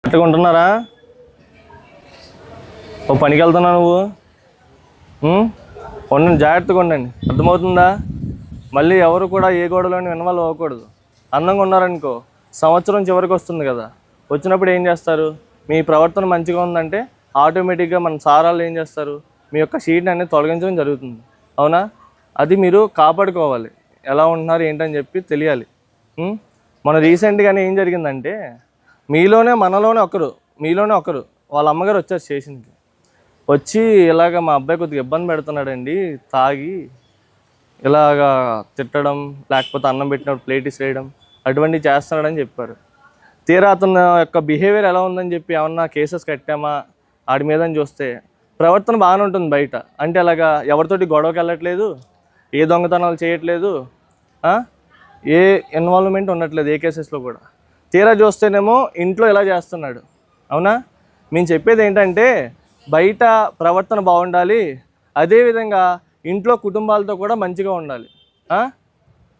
పెట్టుకుంటున్నారా? ఓ పనికి వెళ్తున్నా నువ్వు? ఉండండి, జాగ్రత్తగా ఉండండి, అర్థమవుతుందా? మళ్ళీ ఎవరు కూడా ఏ గొడవలోని ఇన్వాల్వ్ అవ్వకూడదు. అందంగా ఉన్నారనుకో, సంవత్సరం చివరికి వస్తుంది కదా, వచ్చినప్పుడు ఏం చేస్తారు? మీ ప్రవర్తన మంచిగా ఉందంటే ఆటోమేటిక్గా మన సారాలు ఏం చేస్తారు? మీ యొక్క షీట్ని అనేది తొలగించడం జరుగుతుంది. అవునా? అది మీరు కాపాడుకోవాలి. ఎలా ఉంటున్నారు ఏంటని చెప్పి తెలియాలి. మన రీసెంట్గానే ఏం జరిగిందంటే, మీలోనే ఒకరు వాళ్ళ అమ్మగారు వచ్చారు స్టేషన్కి. వచ్చి ఇలాగ మా అబ్బాయి కొద్దిగా ఇబ్బంది పెడుతున్నాడండి, తాగి ఇలాగా తిట్టడం, లేకపోతే అన్నం పెట్టినప్పుడు ప్లేట్ ఇసిరేయడం, అటువంటివి చేస్తున్నాడని చెప్పారు. తీరా అతను యొక్క బిహేవియర్ ఎలా ఉందని చెప్పి ఏమన్నా కేసెస్ కట్టామా ఆడి మీద అని చూస్తే ప్రవర్తన బాగానే ఉంటుంది బయట. అంటే అలాగా ఎవరితోటి గొడవకి వెళ్ళట్లేదు, ఏ దొంగతనాలు చేయట్లేదు, ఏ ఇన్వాల్వ్మెంట్ ఉండట్లేదు ఏ కేసెస్లో కూడా. తీరా చూస్తేనేమో ఇంట్లో ఇలా చేస్తున్నాడు. అవునా? మేము చెప్పేది ఏంటంటే, బయట ప్రవర్తన బాగుండాలి, అదేవిధంగా ఇంట్లో కుటుంబాలతో కూడా మంచిగా ఉండాలి.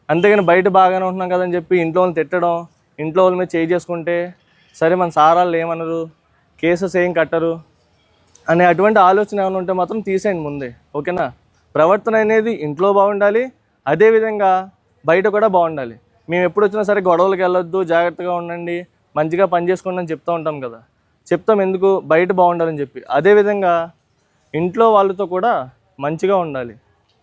అంతేగాని బయట బాగానే ఉంటున్నాం కదని చెప్పి ఇంట్లో వాళ్ళని తిట్టడం, ఇంట్లో వాళ్ళ మీద చేయి చేసుకుంటే సరే మన సారాలు ఏమనరు, కేసెస్ ఏం కట్టరు అనే అటువంటి ఆలోచన ఏమైనా ఉంటే మాత్రం తీసేయండి ముందే. ఓకేనా? ప్రవర్తన అనేది ఇంట్లో బాగుండాలి, అదేవిధంగా బయట కూడా బాగుండాలి. మేము ఎప్పుడు వచ్చినా సరే గొడవలకు వెళ్ళొద్దు, జాగ్రత్తగా ఉండండి, మంచిగా పని చేసుకోండి అని చెప్తూ ఉంటాం కదా. చెప్తాం ఎందుకు? బయట బాగుండాలని చెప్పి. అదేవిధంగా ఇంట్లో వాళ్ళతో కూడా మంచిగా ఉండాలి.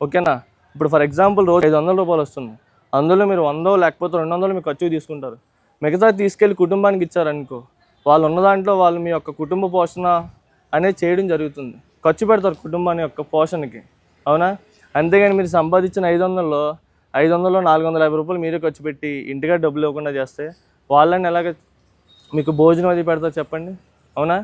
ఓకేనా? ఇప్పుడు ఫర్ ఎగ్జాంపుల్ రోజు 500 రూపాయలు వస్తుంది, అందులో మీరు 100 లేకపోతే 200 మీకు ఖర్చుకు తీసుకుంటారు. మిగతా తీసుకెళ్ళి కుటుంబానికి ఇచ్చారనుకో, వాళ్ళు ఉన్న దాంట్లో వాళ్ళు మీ యొక్క కుటుంబ పోషణ అనేది చేయడం జరుగుతుంది. ఖర్చు పెడతారు కుటుంబాన్ని యొక్క పోషణకి. అవునా? అంతేగాని మీరు సంపాదించిన 500లో 450 రూపాయలు మీరే ఖర్చు పెట్టి ఇంటిగా డబ్బులు ఇవ్వకుండా చేస్తే వాళ్ళని ఎలాగ మీకు భోజనం అది పెడతారు చెప్పండి? అవునా?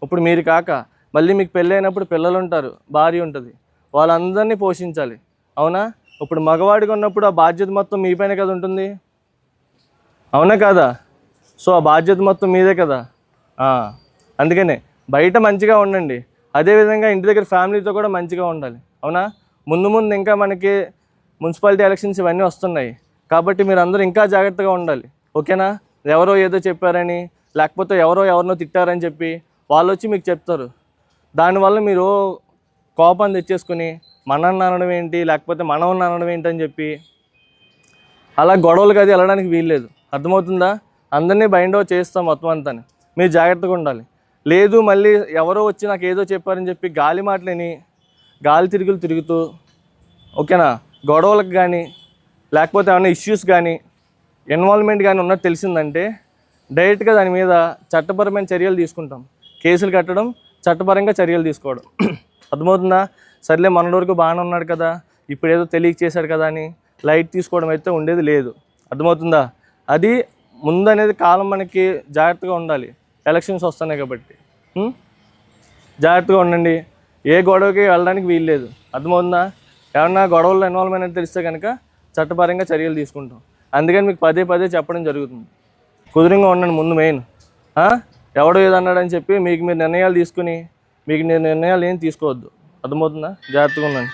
ఇప్పుడు మీరు కాక మళ్ళీ మీకు పెళ్ళి అయినప్పుడు పిల్లలు ఉంటారు, భార్య ఉంటుంది, వాళ్ళందరినీ పోషించాలి. అవునా? ఇప్పుడు మగవాడిగా ఉన్నప్పుడు ఆ బాధ్యత మొత్తం మీ పైన కదా ఉంటుంది. అవునా కాదా? సో ఆ బాధ్యత మొత్తం మీదే కదా. అందుకనే బయట మంచిగా ఉండండి, అదేవిధంగా ఇంటి దగ్గర ఫ్యామిలీతో కూడా మంచిగా ఉండాలి. అవునా? ముందు ఇంకా మనకి మున్సిపాలిటీ ఎలక్షన్స్ ఇవన్నీ వస్తున్నాయి కాబట్టి మీరు అందరూ ఇంకా జాగ్రత్తగా ఉండాలి. ఓకేనా? ఎవరో ఏదో చెప్పారని, లేకపోతే ఎవరినో తిట్టారని చెప్పి వాళ్ళు వచ్చి మీకు చెప్తారు. దానివల్ల మీరు కోపాన్ని తెచ్చేసుకుని మనల్ని అనడం ఏంటి, లేకపోతే మనల్ని అనడం ఏంటి అని చెప్పి అలా గొడవలకు అది వెళ్ళడానికి వీల్లేదు. అర్థమవుతుందా? అందరినీ బైండ్ అవుట్ చేస్తాం మొత్తం అంతా. మీరు జాగ్రత్తగా ఉండాలి. లేదు మళ్ళీ ఎవరో వచ్చి నాకు ఏదో చెప్పారని చెప్పి గాలి మాటలని గాలి తిరుగుతూ, ఓకేనా, గొడవలకు కానీ లేకపోతే ఏమైనా ఇష్యూస్ కానీ ఇన్వాల్వ్మెంట్ కానీ ఉన్నట్టు తెలిసిందంటే డైరెక్ట్గా దాని మీద చట్టపరమైన చర్యలు తీసుకుంటాం. కేసులు కట్టడం, చట్టపరంగా చర్యలు తీసుకోవడం. అర్థమవుతుందా? సర్లే మన వరకు బాగానే ఉన్నాడు కదా, ఇప్పుడు ఏదో తెలియక చేశాడు కదా అని లైట్ తీసుకోవడం అయితే ఉండేది లేదు. అర్థమవుతుందా? అది ముందు అనేది కాలం మనకి జాగ్రత్తగా ఉండాలి. ఎలక్షన్స్ వస్తున్నాయి కాబట్టి జాగ్రత్తగా ఉండండి. ఏ గొడవకి వెళ్ళడానికి వీల్లేదు. అర్థమవుతుందా? ఏమన్నా గొడవల్లో ఇన్వాల్వ్మెంట్ అనేది తెలిస్తే కనుక చట్టపరంగా చర్యలు తీసుకుంటాం. అందుకని మీకు పదే చెప్పడం జరుగుతుంది. కుదురుగా ఉండండి ముందు మెయిన్. ఎవడో ఏదన్నాడని చెప్పి మీకు మీరు నిర్ణయాలు తీసుకుని మీకు నిర్ణయాలు ఏం తీసుకోవద్దు. అర్థమవుతుందా? జాగ్రత్తగా ఉండండి.